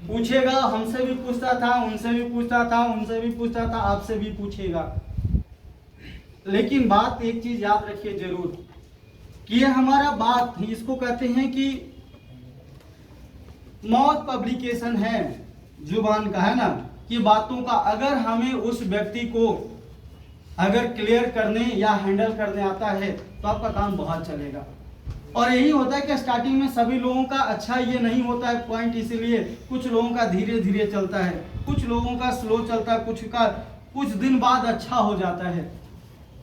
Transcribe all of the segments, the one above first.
पूछेगा, हमसे भी पूछता था, उनसे भी पूछता था, उनसे भी पूछता था, आपसे भी पूछेगा। लेकिन बात एक चीज याद रखिए जरूर कि ये हमारा बात, इसको कहते हैं कि मौत पब्लिकेशन है जुबान का, है ना, कि बातों का अगर हमें उस व्यक्ति को अगर क्लियर करने या हैंडल करने आता है तो आपका काम बहुत चलेगा। और यही होता है कि स्टार्टिंग में सभी लोगों का अच्छा ये नहीं होता है पॉइंट, इसीलिए कुछ लोगों का धीरे धीरे चलता है, कुछ लोगों का स्लो चलता है, कुछ का कुछ दिन बाद अच्छा हो जाता है।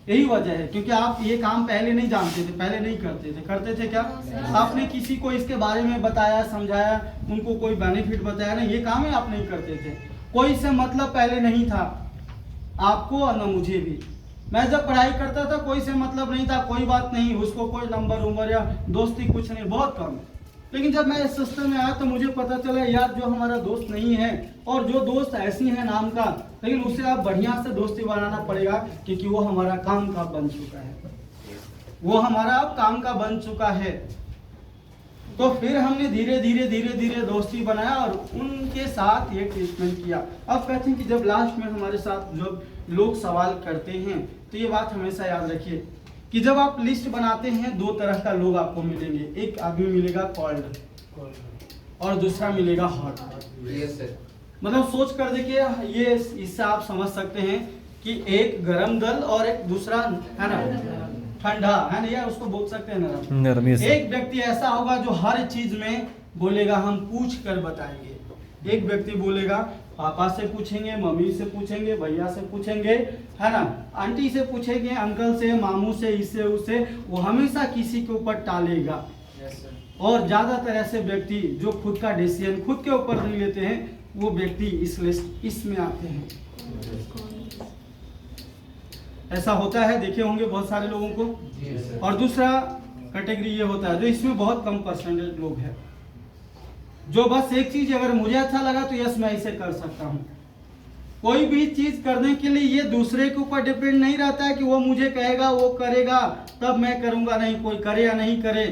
यही वजह है क्योंकि आप ये काम पहले नहीं जानते थे, पहले नहीं करते थे क्या? आपने किसी को इसके बारे में बताया, समझाया, उनको कोई बेनिफिट बताया ना, ये काम ही आप नहीं करते थे। कोई से मतलब पहले नहीं था आपको और न मुझे भी। मैं जब पढ़ाई करता था कोई से मतलब नहीं था, कोई बात नहीं, उसको कोई नंबर उम्र या दोस्ती कुछ नहीं, बहुत कम। लेकिन जब मैं इस सिस्टम में आया तो मुझे पता चला यार जो हमारा दोस्त नहीं है और जो दोस्त ऐसी है नाम का, लेकिन उससे आप बढ़िया से दोस्ती बनाना पड़ेगा क्योंकि वो हमारा काम का बन चुका है, वो हमारा अब काम का बन चुका है। तो फिर हमने धीरे धीरे दोस्ती बनाया और उनके साथ ये ट्रीटमेंट किया। अब कहते हैं कि जब लास्ट में हमारे साथ जो लोग सवाल करते हैं तो ये बात हमेशा याद रखिए कि जब आप लिस्ट बनाते हैं दो तरह का लोग आपको मिलेंगे, एक आदमी मिलेगा कोल्ड और दूसरा मिलेगा हॉट। मतलब सोच कर देखिए, ये इससे आप समझ सकते हैं कि एक गरम दल और एक दूसरा है ना ठंडा, है ना, या उसको बोल सकते हैं नरम। एक व्यक्ति ऐसा होगा जो हर चीज में बोलेगा हम पूछ कर बताएंगे। एक व्यक्ति बोलेगा पापा से पूछेंगे, मम्मी से पूछेंगे, भैया से पूछेंगे, है ना, आंटी से पूछेंगे, अंकल से, मामू से, इससे उससे, वो हमेशा किसी के ऊपर टालेगा। और ज्यादातर ऐसे व्यक्ति जो खुद का डिसीजन खुद के ऊपर नहीं लेते हैं वो व्यक्ति इस लिस्ट इसमें आते हैं। ऐसा होता है, देखे होंगे बहुत सारे लोगों को। और दूसरा कैटेगरी ये होता है जो इसमें बहुत कम परसेंटेज लोग हैं, जो बस एक चीज अगर मुझे अच्छा लगा तो यस मैं इसे कर सकता हूँ। कोई भी चीज करने के लिए ये दूसरे के ऊपर डिपेंड नहीं रहता है कि वो मुझे कहेगा वो करेगा तब मैं करूंगा, नहीं, कोई करे या नहीं करे,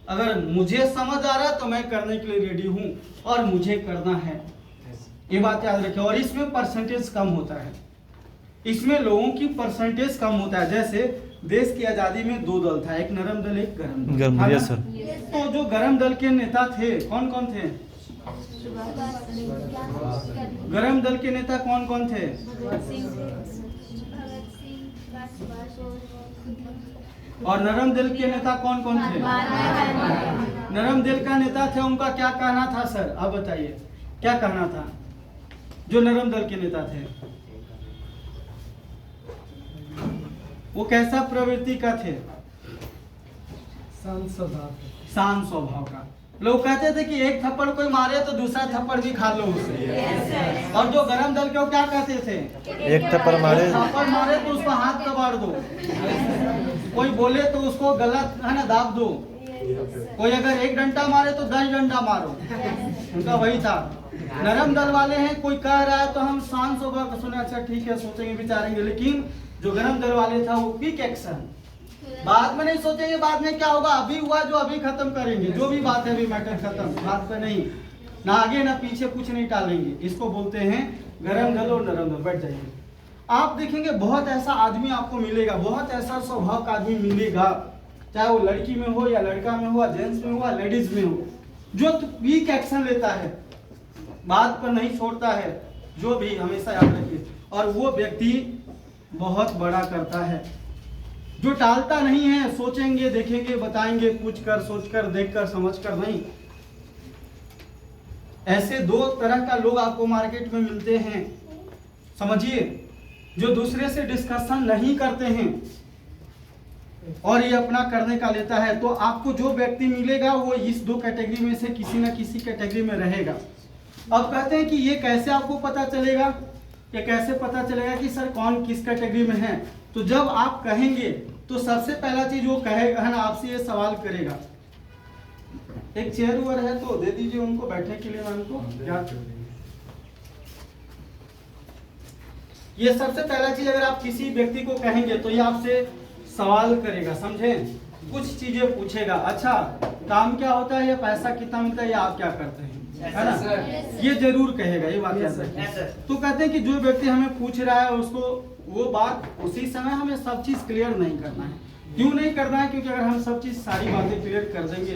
अगर मुझे समझ आ रहा है तो मैं करने के लिए रेडी हूँ और मुझे करना है। ये बात याद रखें। और इसमें परसेंटेज कम होता है, इसमें लोगों की परसेंटेज कम होता है। जैसे देश की आजादी में दो दल था, एक नरम दल एक गरम दल। Yes sir. तो जो गरम दल के नेता थे कौन कौन थे? गरम दल के नेता कौन कौन थे? और नरम दल के नेता कौन कौन थे? नरम दल का नेता थे, उनका क्या कहना था सर? आप बताइए क्या कहना था जो नरम दल के नेता थे? वो कैसा प्रवृत्ति का थे? शांत स्वभाव का। लोग कहते थे कि एक थप्पड़ कोई मारे तो दूसरा थप्पड़ भी खा लो उससे। और जो गरम दल के वो क्या कहते थे? एक थप्पड़ मारे तो उसको हाथ कबाड़ दो, कोई बोले तो उसको गलत है ना दाब दो, कोई अगर एक डंडा मारे तो 10 डंडा मारो। उनका वही था। नरम दल वाले हैं, कोई कह रहा है तो हम शांत स्वभाव का सुने, अच्छा ठीक है, सोचेंगे विचारेंगे। लेकिन जो गरम दल वाले था वो क्विक एक्शन, बाद में नहीं सोचेंगे बाद में क्या होगा, अभी हुआ जो अभी खत्म करेंगे, जो भी बात है अभी मैटर खत्म, बात पे नहीं, ना आगे ना पीछे, कुछ नहीं टालेंगे। इसको बोलते हैं गरम दल और नरम दल। बैठ जाइए। आप देखेंगे बहुत ऐसा आदमी आपको मिलेगा, बहुत ऐसा स्वभाव का आदमी मिलेगा, चाहे वो लड़की में हो या लड़का में हो, जेंट्स में हो, लेडीज में हो, जो क्विक एक्शन लेता है, बात पर नहीं छोड़ता है, जो भी हमेशा याद रखिए। और वो व्यक्ति बहुत बड़ा करता है, जो टालता नहीं है, सोचेंगे, देखेंगे, बताएंगे, पूछ कर, सोच कर, देख कर, समझ कर नहीं। ऐसे दो तरह का लोग आपको मार्केट में मिलते हैं, समझिए, जो दूसरे से डिस्कशन नहीं करते हैं और ये अपना करने का लेता है। तो आपको जो व्यक्ति मिलेगा वो इस दो कैटेगरी में से किसी न किसी कैटेगरी में रहेगा। अब कहते हैं कि ये कैसे आपको पता चलेगा, ये कैसे पता चलेगा कि सर कौन किस कैटेगरी में है? तो जब आप कहेंगे तो सबसे पहला चीज वो कहेगा, है ना, आपसे ये सवाल करेगा। एक चेयर ओवर है तो दे दीजिए उनको बैठने के लिए, मैम को याद। ये सबसे पहला चीज अगर आप किसी व्यक्ति को कहेंगे तो ये आपसे सवाल करेगा, समझे, कुछ चीजें पूछेगा। अच्छा काम क्या होता है, या पैसा कितना मिलता है, या आप क्या करते हैं? है ना, ये जरूर कहेगा, ये बात याद रखिए। तो कहते हैं कि जो व्यक्ति हमें पूछ रहा है उसको वो बात उसी समय हमें सब चीज क्लियर नहीं करना है। क्यों नहीं करना है? क्योंकि अगर हम सब चीज सारी बातें क्लियर कर देंगे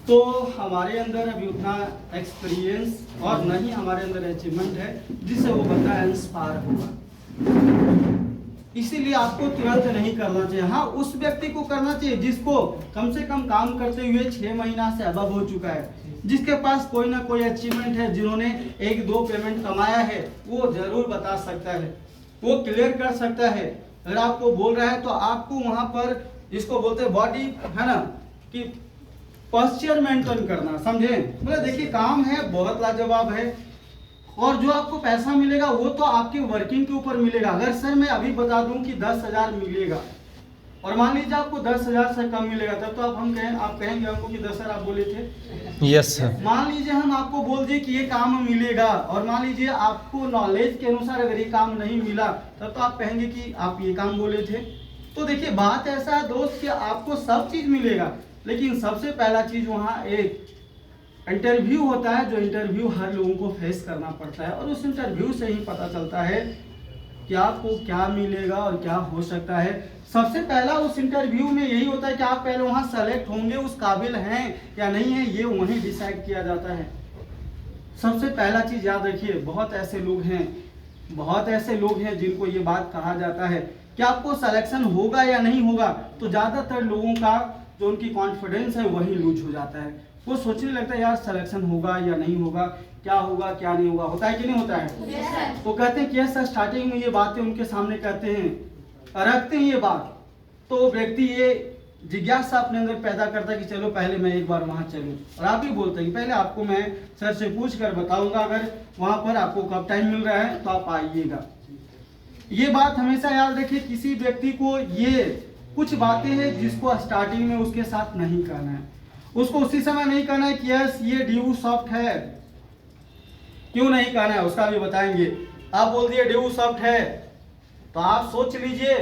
तो हमारे अंदर अभी उतना एक्सपीरियंस और न ही हमारे अंदर अचीवमेंट है जिससे वो बंदा इंस्पायर होगा। इसीलिए आपको तुरंत नहीं करना चाहिए। हाँ, उस व्यक्ति को करना चाहिए जिसको कम से कम काम करते हुए 6 महीना से अबव हो चुका है, जिसके पास कोई ना कोई अचीवमेंट है, जिन्होंने 1-2 पेमेंट कमाया है, वो जरूर बता सकता है, वो क्लियर कर सकता है। अगर आपको बोल रहा है तो आपको वहां पर जिसको बोलते हैं बॉडी, है ना, कि पोस्चर मेंटेन करना, समझे? मतलब देखिए काम है बहुत लाजवाब है और जो आपको पैसा मिलेगा वो तो आपके वर्किंग के ऊपर मिलेगा। अगर सर मैं अभी बता दूं कि 10,000 मिलेगा और मान लीजिए आपको 10,000 से कम मिलेगा, तब तो आप कहेंगे हमको कि 10,000 आप बोले थे। Yes sir. मान लीजिए हम आपको बोल दिए कि ये काम मिलेगा और मान लीजिए आपको नॉलेज के अनुसार अगर ये काम नहीं मिला, तब तो आप कहेंगे कि आप ये काम बोले थे। तो देखिए बात ऐसा है दोस्त कि आपको सब चीज मिलेगा, लेकिन सबसे पहला चीज वहाँ एक इंटरव्यू होता है, जो इंटरव्यू हर लोगों को फेस करना पड़ता है और उस इंटरव्यू से ही पता चलता है कि आपको क्या मिलेगा और क्या हो सकता है। सबसे पहला उस इंटरव्यू में यही होता है कि आप पहले वहां सेलेक्ट होंगे, उस काबिल हैं या नहीं है, ये वहीं डिसाइड किया जाता है। सबसे पहला चीज याद रखिए, बहुत ऐसे लोग हैं जिनको ये बात कहा जाता है कि आपको सिलेक्शन होगा या नहीं होगा, तो ज्यादातर लोगों का जो उनकी कॉन्फिडेंस है वही लूज हो जाता है। वो सोचने लगता है यार सिलेक्शन होगा या नहीं होगा, क्या होगा क्या नहीं होगा, होता है कि नहीं होता है? yes, तो कहते हैं कि सर स्टार्टिंग में ये बातें उनके सामने कहते हैं, रखते हैं ये बात, तो व्यक्ति ये जिज्ञासा अपने अंदर पैदा करता है कि चलो पहले मैं एक बार वहां चलूं। और आप भी बोलते हैं कि पहले आपको मैं सर से पूछ कर बताऊंगा, अगर वहां पर आपको कब टाइम मिल रहा है तो आप आइएगा। ये बात हमेशा याद रखिए, किसी व्यक्ति को ये कुछ बातें हैं जिसको स्टार्टिंग में उसके साथ नहीं करना है, उसको उसी समय नहीं कहना है कि यस ये ड्यू सॉफ्ट है। क्यों नहीं कहना है उसका भी बताएंगे। आप बोल दिए ड्यू सॉफ्ट है, तो आप सोच लीजिए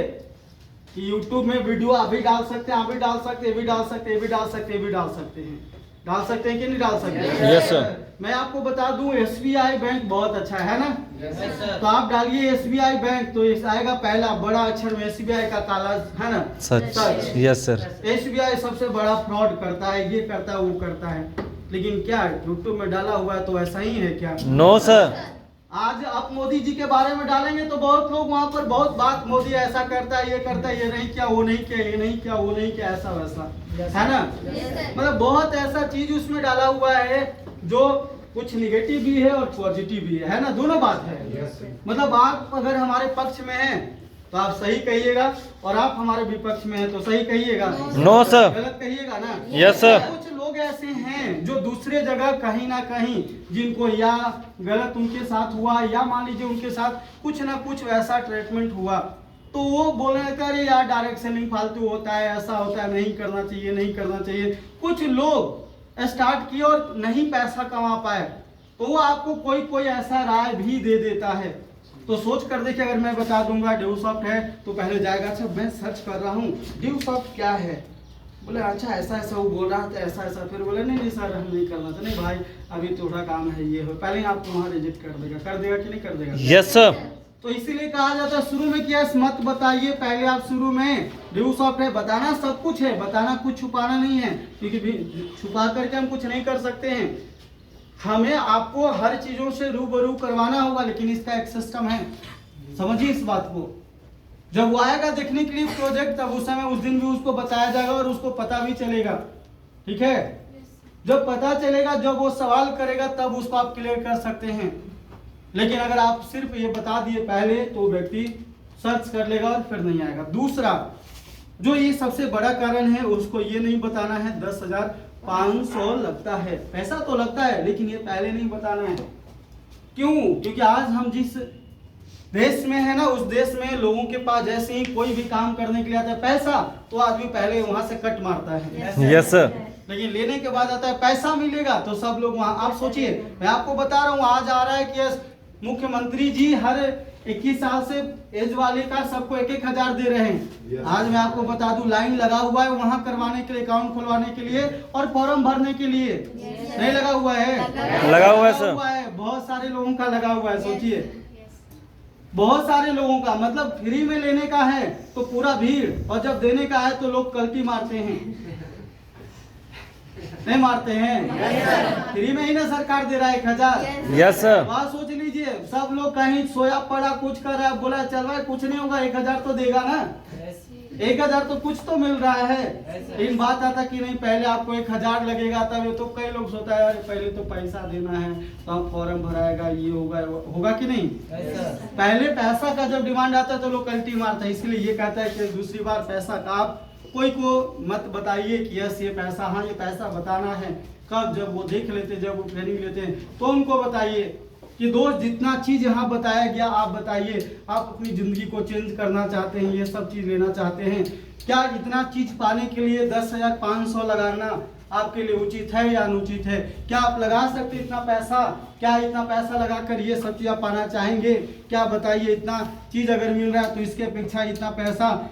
कि YouTube में वीडियो अभी डाल सकते हैं, अभी डाल सकते हैं, अभी डाल सकते हैं, अभी डाल सकते हैं, अभी डाल सकते हैं, डाल सकते हैं कि नहीं डाल सकते? Yes sir. मैं आपको बता दूं SBI बैंक बहुत अच्छा है ना? Yes sir. तो आप डालिए SBI बैंक, तो इस आएगा पहला बड़ा अक्षर में SBI का काला, है ना? सच। Yes sir. SBI सबसे बड़ा फ्रॉड करता है, ये करता है, वो करता है, लेकिन क्या YouTube में डाला हुआ है तो ऐसा ही है क्या? No sir. आज आप मोदी जी के बारे में डालेंगे तो बहुत लोग वहां पर बहुत बात, मोदी ऐसा करता है, ये करता है, ये नहीं किया, वो नहीं किया, ये नहीं किया, वो नहीं किया, ऐसा वैसा, है ना? मतलब बहुत ऐसा चीज उसमें डाला हुआ है जो कुछ निगेटिव भी है और पॉजिटिव भी है ना? दोनों बात है। मतलब आप अगर हमारे पक्ष में हैं तो आप सही कहिएगा और आप हमारे विपक्ष में हैं तो सही कहिएगा। No sir. गलत कहिएगा ना? Yes sir. कुछ लोग ऐसे हैं जो दूसरे जगह कहीं ना कहीं जिनको या गलत उनके साथ हुआ या मान लीजिए उनके साथ कुछ ना कुछ वैसा ट्रीटमेंट हुआ, तो वो बोलने लगता है यार डायरेक्ट सेलिंग फालतू होता है, ऐसा होता है, नहीं करना चाहिए, नहीं करना चाहिए। कुछ लोग स्टार्ट किए और नहीं पैसा कमा पाए, तो वो आपको कोई कोई ऐसा राय भी दे देता है। तो सोच कर देखिए, अगर मैं बता दूंगा ड्यू सॉफ्ट है तो पहले जाएगा अच्छा मैं सर्च कर रहा हूँ ड्यू सॉफ्ट क्या है, बोले अच्छा ऐसा ऐसा, वो बोल रहा था ऐसा ऐसा, फिर बोले नहीं सर हम नहीं करना था, नहीं भाई अभी थोड़ा काम है, ये हो, पहले आपको वहाँ रिजेक्ट कर देगा कि नहीं कर देगा? Yes sir. तो इसीलिए कहा जाता है शुरू में कि यस मत बताइए, पहले आप शुरू में ड्यू सॉफ्ट है, बताना सब कुछ है, बताना कुछ छुपाना नहीं है, क्योंकि छुपा करके हम कुछ नहीं कर सकते हैं। हमें आपको हर चीजों से रूबरू करवाना होगा, लेकिन इसका एक सिस्टम है, समझिए इस बात को। जब वो आएगा देखने के लिए प्रोजेक्ट, तब उस समय उस दिन भी उसको बताया जाएगा और उसको पता भी चलेगा, ठीक है? जब पता चलेगा, जब वो सवाल करेगा तब उसको आप क्लियर कर सकते हैं। लेकिन अगर आप सिर्फ ये बता दिए पहले तो व्यक्ति सर्च कर लेगा और फिर नहीं आएगा। दूसरा जो ये सबसे बड़ा कारण है, उसको ये नहीं बताना है 10,500 लगता है, पैसा तो लगता है लेकिन ये पहले नहीं बताना है। क्यों? क्योंकि आज हम जिस देश में है ना, उस देश में लोगों के पास जैसे ही कोई भी काम करने के लिए आता है पैसा, तो आदमी पहले वहां से कट मारता है। Yes sir. लेकिन लेने के बाद आता है पैसा मिलेगा तो सब लोग वहां, आप सोचिए, मैं आपको बता रहा हूँ आज आ रहा है कि मुख्यमंत्री जी हर 21 साल से एज वाले का सबको 1,000 दे रहे हैं। आज मैं आपको बता दूं, लाइन लगा हुआ है वहां करवाने के लिए, अकाउंट खुलवाने के लिए और फॉर्म भरने के लिए। नहीं लगा हुआ है? लगा हुआ है सर। बहुत सारे लोगों का लगा हुआ है। सोचिए, बहुत सारे लोगों का, मतलब फ्री में लेने का है तो पूरा भीड़, और जब देने का है तो लोग कल्टी मारते हैं। नहीं मारते हैं? फ्री में ही ना सरकार दे रहा है 1,000। Yes sir. बात सोच लीजिए, सब लोग कहीं सोया पड़ा, कुछ कर रहा है, बोला चल रहा है, कुछ नहीं होगा, 1,000 तो देगा ना। 1,000 तो कुछ तो मिल रहा है। लेकिन बात आता कि नहीं, पहले आपको 1,000 लगेगा, तब तो कई लोग सोचता है यार पहले तो पैसा देना है, तो आप फॉर्म भराएगा, ये होगा कि नहीं। पहले पैसा का जब डिमांड आता है तो लोग कल्टी मारता है। इसलिए ये कहता है कि दूसरी बार पैसा का आप कोई को मत बताइए कि यस ये पैसा, हाँ ये पैसा बताना है। कब? जब वो देख लेते, जब वो ट्रेनिंग लेते हैं तो उनको बताइए कि दोस्त जितना चीज यहाँ बताया गया आप बताइए। आप अपनी जिंदगी को चेंज करना चाहते हैं, ये सब चीज लेना चाहते हैं, क्या इतना चीज पाने के लिए 10,500 लगाना आपके लिए उचित है या अनुचित है? क्या आप लगा सकते इतना पैसा? क्या इतना पैसा लगाकर ये सब चीज आप पाना चाहेंगे? क्या बताइए, इतना चीज अगर मिल रहा है तो इसके अपेक्षा इतना पैसा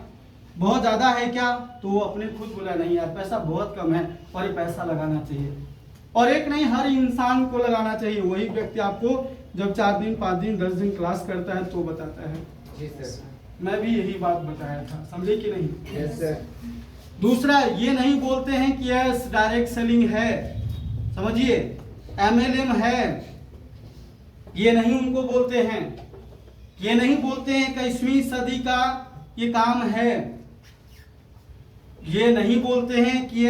बहुत ज्यादा है क्या? तो वो अपने खुद बोला नहीं यार पैसा बहुत कम है और ये पैसा लगाना चाहिए। और एक नहीं, हर इंसान को लगाना चाहिए। वही व्यक्ति आपको जब 4 दिन 5 दिन 10 दिन क्लास करता है तो बताता है। जी सर। मैं भी यही बात बताया था, समझे कि नहीं? Yes sir. दूसरा, ये नहीं बोलते हैं कि यस डायरेक्ट सेलिंग है, समझिए MLM है, ये नहीं उनको बोलते हैं। ये नहीं बोलते हैं कि 21वीं सदी का ये काम है। ये नहीं बोलते हैं कि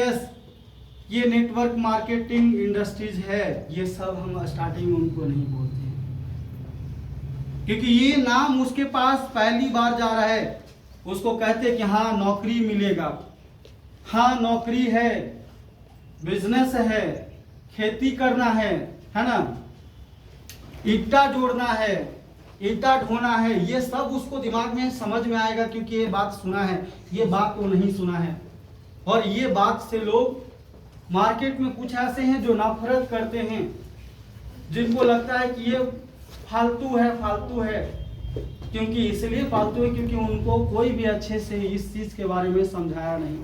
ये नेटवर्क मार्केटिंग इंडस्ट्रीज है। ये सब हम स्टार्टिंग में उनको नहीं बोलते हैं, क्योंकि ये नाम उसके पास पहली बार जा रहा है। उसको कहते हैं कि हाँ नौकरी मिलेगा, हाँ नौकरी है, बिजनेस है, खेती करना है ना, ईंटा जोड़ना है, ईंटा ढोना है, ये सब उसको दिमाग में समझ में आएगा, क्योंकि ये बात सुना है। ये बात वो नहीं सुना है। और ये बात से लोग मार्केट में कुछ ऐसे हैं जो नफरत करते हैं, जिनको लगता है कि ये फालतू है, फालतू है। क्योंकि इसलिए फालतू है क्योंकि उनको कोई भी अच्छे से इस चीज के बारे में समझाया नहीं।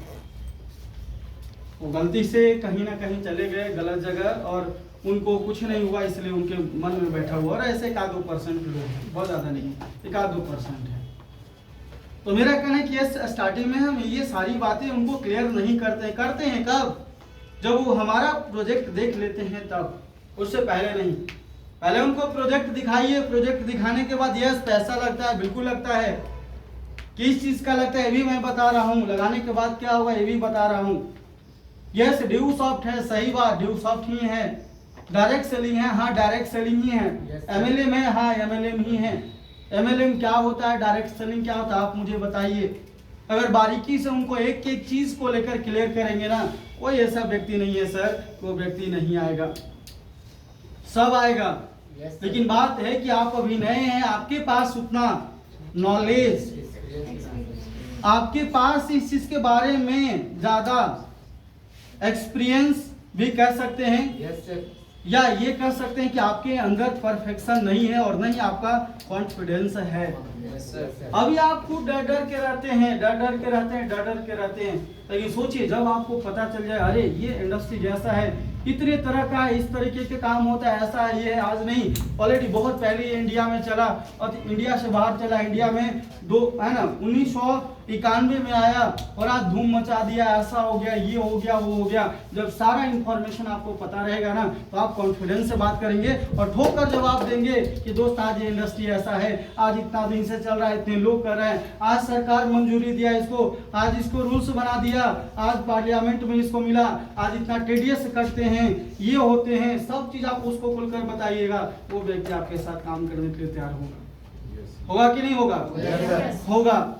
वो गलती से कहीं ना कहीं चले गए गलत जगह और उनको कुछ नहीं हुआ, इसलिए उनके मन में बैठा हुआ। और ऐसे 1-2% लोग हैं, बहुत ज्यादा नहीं, 1-2% है। तो मेरा कहना है कि स्टार्टिंग में हम ये सारी बातें उनको क्लियर नहीं करते हैं कब? जब वो हमारा प्रोजेक्ट देख लेते हैं तब, उससे पहले नहीं। पहले उनको प्रोजेक्ट दिखाइए, प्रोजेक्ट दिखाने के बाद यस पैसा लगता है, बिल्कुल लगता है। किस चीज का लगता है ये भी मैं बता रहा हूँ, लगाने के बाद क्या होगा ये भी बता रहा हूँ। यस ड्यू सॉफ्ट है, सही बात, ड्यू सॉफ्ट ही है। डायरेक्ट सेलिंग है, हाँ डायरेक्ट सेलिंग ही है। MLM है, हाँ MLM ही है। MLM क्या होता है, डायरेक्ट सेलिंग क्या होता है, आप मुझे बताइए। अगर बारीकी से उनको एक एक चीज को लेकर क्लियर करेंगे ना, कोई ऐसा व्यक्ति नहीं है सर, वो व्यक्ति नहीं आएगा, सब आएगा। लेकिन बात है कि आप अभी नए हैं, आपके पास उतना नॉलेज, आपके पास इस चीज के बारे में ज्यादा एक्सपीरियंस भी कह सकते हैं। Yes sir. या ये कह सकते हैं कि आपके अंदर परफेक्शन नहीं है और नहीं आपका कॉन्फिडेंस है। अभी आप खूब डर डर के रहते हैं, डर के रहते हैं। लेकिन सोचिए जब आपको पता चल जाए अरे ये इंडस्ट्री जैसा है, कितने तरह का इस तरीके के काम होता है, ऐसा है, ये है, आज नहीं ऑलरेडी बहुत पहले इंडिया में चला और इंडिया से बाहर चला। इंडिया में 1991 में आया और आज धूम मचा दिया, ऐसा हो गया, ये हो गया, वो हो गया। जब सारा इंफॉर्मेशन आपको पता रहेगा ना तो आप कॉन्फिडेंस से बात करेंगे और ठोकर जवाब देंगे कि दोस्त आज ये इंडस्ट्री ऐसा है, आज इतना दिन से चल रहा है, इतने लोग कर रहे हैं, आज सरकार मंजूरी दिया इसको, आज इसको रूल्स बना दिया, आज पार्लियामेंट में इसको मिला, आज इतना टीडीएस कटते हैं, ये होते हैं, सब चीज आप उसको खुलकर बताइएगा। वो व्यक्ति आपके साथ काम करने के लिए तैयार होगा कि नहीं होगा? होगा।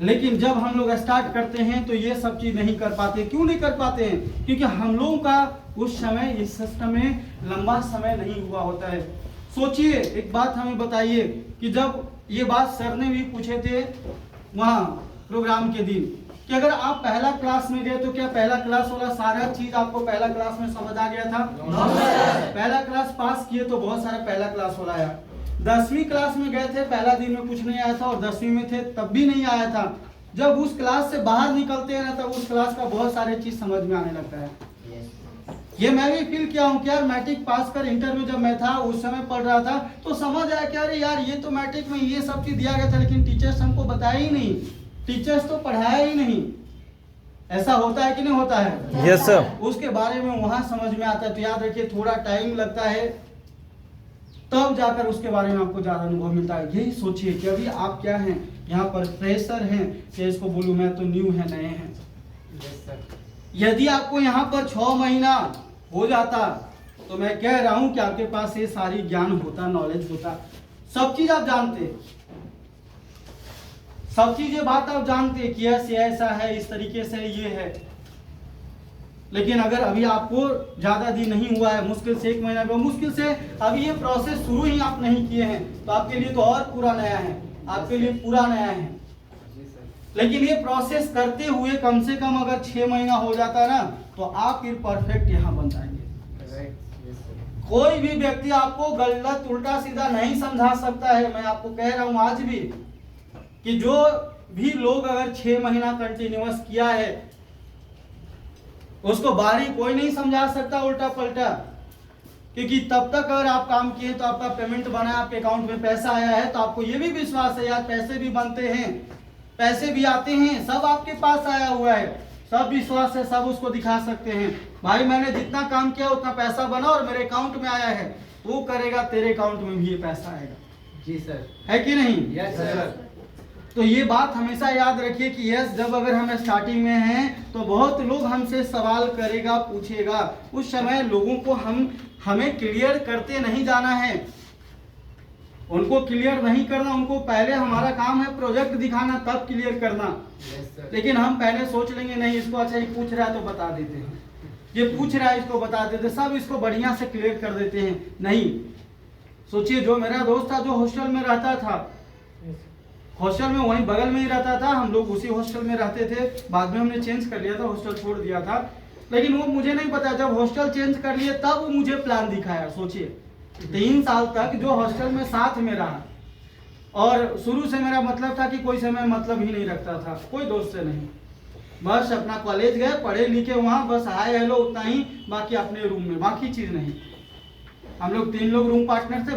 लेकिन जब हम लोग स्टार्ट करते हैं तो ये सब चीज नहीं कर पाते। क्यों नहीं कर पाते हैं? क्योंकि हम लोगों का उस समय इस सिस्टम में लंबा समय नहीं हुआ होता है। सोचिए एक बात हमें बताइए कि जब ये बात सर ने भी पूछे थे वहाँ प्रोग्राम के दिन कि अगर आप पहला क्लास में गए तो क्या पहला क्लास वाला सारा चीज आपको पहला क्लास में समझ आ गया था? पहला क्लास पास किए तो बहुत सारा पहला क्लास वाला आया। 10वीं क्लास में गए थे, पहला दिन में कुछ नहीं आया था, और 10वीं में थे तब भी नहीं आया था। जब उस क्लास से बाहर निकलते हैं ना, तब उस क्लास का बहुत सारे चीज समझ में आने लगता है। ये मैं भी फील किया हूँ कि यार मैट्रिक पास कर इंटर में जब मैं था, उस समय पढ़ रहा था, तो समझ आया कि अरे यार ये तो मैट्रिक में ये सब चीज दिया गया था, लेकिन टीचर्स हमको बताया ही नहीं, टीचर्स तो पढ़ाया ही नहीं। ऐसा होता है कि नहीं होता है? Yes sir. उसके बारे में वहां समझ में आता है। तो याद रखिए, थोड़ा टाइम लगता है, तब जाकर उसके बारे में आपको ज्यादा अनुभव मिलता है। यही सोचिए कि अभी आप क्या हैं, यहाँ पर फ्रेशर हैं, या इसको बोलूं मैं तो न्यू है, नए हैं। यदि आपको यहाँ पर 6 महीना हो जाता, तो मैं कह रहा हूं कि आपके पास ये सारी ज्ञान होता, नॉलेज होता, सब चीज आप जानते, सब चीजें बात आप जानते कि ऐसे ऐसा है, इस तरीके से ये है। लेकिन अगर अभी आपको ज्यादा दिन नहीं हुआ है, मुश्किल से 1 महीना का, मुश्किल से अभी ये प्रोसेस शुरू ही आप नहीं किए हैं, तो आपके लिए तो और पूरा नया है, आपके लिए पूरा नया है। लेकिन ये प्रोसेस करते हुए कम से कम अगर 6 महीना हो जाता ना, तो आप फिर परफेक्ट यहाँ बन जाएंगे। कोई भी व्यक्ति आपको गलत उल्टा सीधा नहीं समझा सकता है। मैं आपको कह रहा हूं आज भी कि जो भी लोग अगर 6 महीना कंटिन्यूअस किया है, उसको बाहरी कोई नहीं समझा सकता उल्टा पलटा, क्योंकि तब तक अगर आप काम किए तो आपका पेमेंट बना, आपके अकाउंट में पैसा आया है, तो आपको ये भी विश्वास है यार पैसे भी बनते हैं, पैसे भी आते हैं, सब आपके पास आया हुआ है, सब विश्वास है, सब उसको दिखा सकते हैं। भाई मैंने जितना काम किया उतना पैसा बना और मेरे अकाउंट में आया है, तू करेगा तेरे अकाउंट में भी ये पैसा आएगा। जी सर। है कि नहीं? Yes sir. तो ये बात हमेशा याद रखिए कि यस, जब अगर हम स्टार्टिंग में हैं तो बहुत लोग हमसे सवाल करेगा, पूछेगा। उस समय लोगों को हमें क्लियर करते नहीं जाना है, उनको क्लियर नहीं करना। उनको पहले हमारा काम है प्रोजेक्ट दिखाना, तब क्लियर करना। लेकिन हम पहले सोच लेंगे नहीं, इसको अच्छा ही पूछ रहा है तो बता देते हैं, ये पूछ रहा है इसको बता देते, सब इसको बढ़िया से क्लियर कर देते हैं। नहीं, सोचिए जो मेरा दोस्त था जो हॉस्टल में रहता था, हॉस्टल में वहीं बगल में ही रहता था, हम लोग उसी हॉस्टल में रहते थे। बाद में हमने चेंज कर लिया था, हॉस्टल छोड़ दिया था, लेकिन वो मुझे नहीं पता, जब हॉस्टल चेंज कर लिए तब वो मुझे प्लान दिखाया। सोचिए 3 साल तक जो हॉस्टल में साथ में रहा, और शुरू से मेरा मतलब था कि कोई से मैं मतलब ही नहीं रखता था, कोई दोस्त से नहीं, बस अपना कॉलेज गए, पढ़े लिखे वहाँ, बस हाय हेलो उतना ही, बाकी अपने रूम में, बाकी चीज नहीं। हम लोग 3 लोग रूम पार्टनर थे।